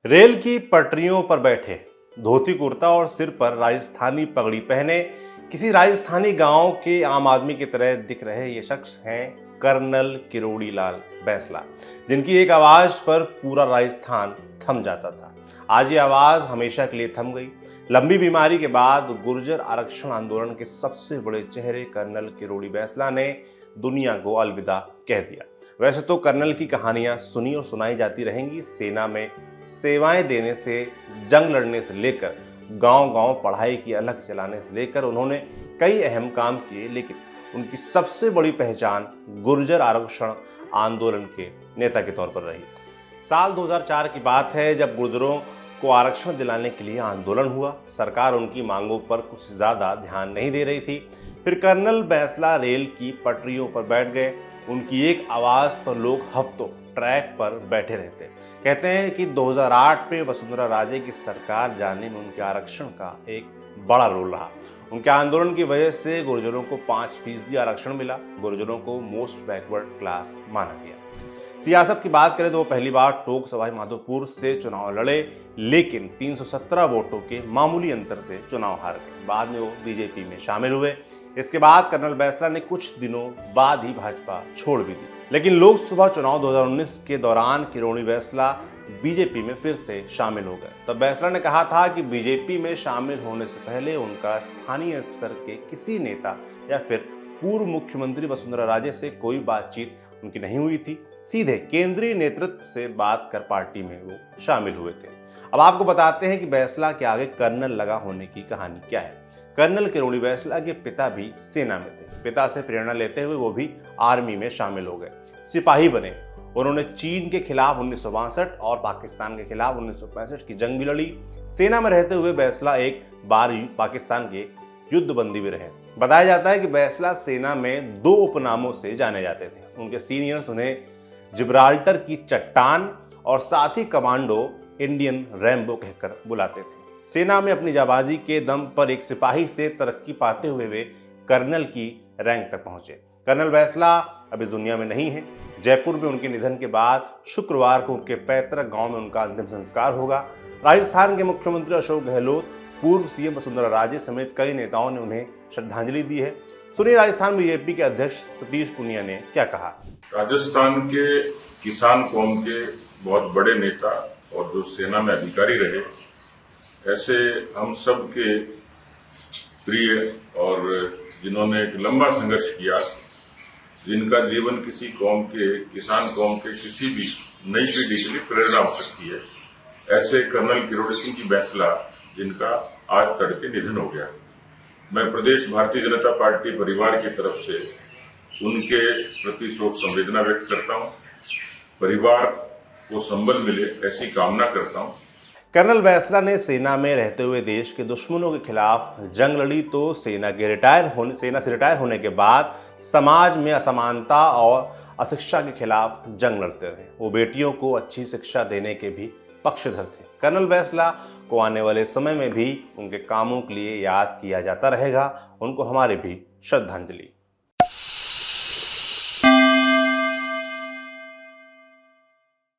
Rail की पटरियों पर बैठे, धोती कुर्ता और सिर पर राजस्थानी पगड़ी पहने किसी राजस्थानी गांव के आम आदमी की तरह दिख रहे ये शख्स हैं कर्नल किरोड़ी लाल बैंसला, जिनकी एक आवाज पर पूरा राजस्थान थम जाता था। आज ये आवाज हमेशा के लिए थम गई। लंबी बीमारी के बाद गुर्जर आरक्षण आंदोलन के सबसे बड़े चेहरे कर्नल किरोड़ी बैंसला ने दुनिया को अलविदा कह दिया। वैसे तो कर्नल की कहानियां सुनी और सुनाई जाती रहेंगी। सेना में सेवाएं देने से, जंग लड़ने से लेकर गांव-गांव पढ़ाई की अलख चलाने से लेकर उन्होंने कई अहम काम किए, लेकिन उनकी सबसे बड़ी पहचान गुर्जर आरक्षण आंदोलन के नेता के तौर पर रही। साल 2004 की बात है, जब गुर्जरों को आरक्षण दिलाने के लिए आंदोलन हुआ। सरकार उनकी मांगों पर कुछ ज्यादा ध्यान नहीं दे रही थी। फिर कर्नल बैंसला रेल की पटरियों पर बैठ गए। उनकी एक आवाज पर लोग हफ्तों ट्रैक पर बैठे रहते। कहते हैं कि 2008 में वसुंधरा राजे की सरकार जाने में उनके आरक्षण का एक बड़ा रोल रहा। उनके आंदोलन की वजह से गुर्जरों को 5% आरक्षण मिला। गुर्जरों को मोस्ट बैकवर्ड क्लास माना गया। सियासत की बात करें तो वो पहली बार टोंक सवाई माधोपुर से चुनाव लड़े, लेकिन 317 वोटों के मामूली अंतर से चुनाव हार गए। बाद में वो बीजेपी में शामिल हुए। इसके बाद कर्नल बैंसला ने कुछ दिनों बाद ही भाजपा छोड़ भी दी, लेकिन लोकसभा चुनाव 2019 के दौरान किरोड़ी बैंसला बीजेपी में फिर से शामिल हो गए। तब बैंसला ने कहा था कि बीजेपी में शामिल होने से पहले उनका स्थानीय स्तर के किसी नेता या फिर पूर्व मुख्यमंत्री वसुंधरा राजे से कोई बातचीत उनकी नहीं हुई थी। सीधे केंद्रीय नेतृत्व से बात कर पार्टी में वो शामिल हुए थे। अब आपको बताते हैं कि बैंसला के आगे कर्नल लगा होने की कहानी क्या है। कर्नल किरोड़ी बैंसला के पिता भी सेना में थे। पिता से प्रेरणा लेते हुए वो भी आर्मी में शामिल हो गए, सिपाही बने। उन्होंने चीन के खिलाफ 1962 और पाकिस्तान के खिलाफ 1965 की जंग भी लड़ी। सेना में रहते हुए बैंसला एक बार पाकिस्तान के युद्धबंदी भी रहे। बताया जाता है कि बैंसला सेना में 2 उपनामों से जाने जाते थे। उनके सीनियर्स उन्हें जिब्राल्टर की चट्टान और साथी कमांडो इंडियन रैम्बो कहकर बुलाते थे। सेना में अपनी जाबाजी के दम पर एक सिपाही से तरक्की पाते हुए वे कर्नल की रैंक तक पहुंचे। कर्नल बैंसला अब इस दुनिया में नहीं है। जयपुर में उनके निधन के बाद शुक्रवार को उनके पैतृक गांव में उनका अंतिम संस्कार होगा। राजस्थान के मुख्यमंत्री अशोक गहलोत, पूर्व सीएम वसुंधरा राजे समेत कई नेताओं ने उन्हें श्रद्धांजलि दी है। सुनिए राजस्थान बीजेपी के अध्यक्ष सतीश पुनिया ने क्या कहा। राजस्थान के किसान कौम के बहुत बड़े नेता और जो सेना में अधिकारी रहे, ऐसे हम सब के प्रिय और जिन्होंने एक लंबा संघर्ष किया, जिनका जीवन किसी कौम के, किसान कौम के किसी भी नई पीढ़ी के लिए प्रेरणा हो सकती है, ऐसे कर्नल किरोड़ी सिंह जी बैंसला, जिनका आज तड़के निधन हो गया। मैं प्रदेश भारतीय जनता पार्टी परिवार की तरफ से उनके प्रति शोक संवेदना व्यक्त करता हूं। परिवार को संबल मिले ऐसी कामना करता हूं। कर्नल बैंसला ने सेना में रहते हुए देश के दुश्मनों के खिलाफ जंग लड़ी, तो सेना से रिटायर होने के बाद समाज में असमानता और अशिक्षा के खिलाफ जंग लड़ते रहे। वो बेटियों को अच्छी शिक्षा देने के भी पक्षधर थे। कर्नल बैंसला को आने वाले समय में भी उनके कामों के लिए याद किया जाता रहेगा। उनको हमारी भी श्रद्धांजलि।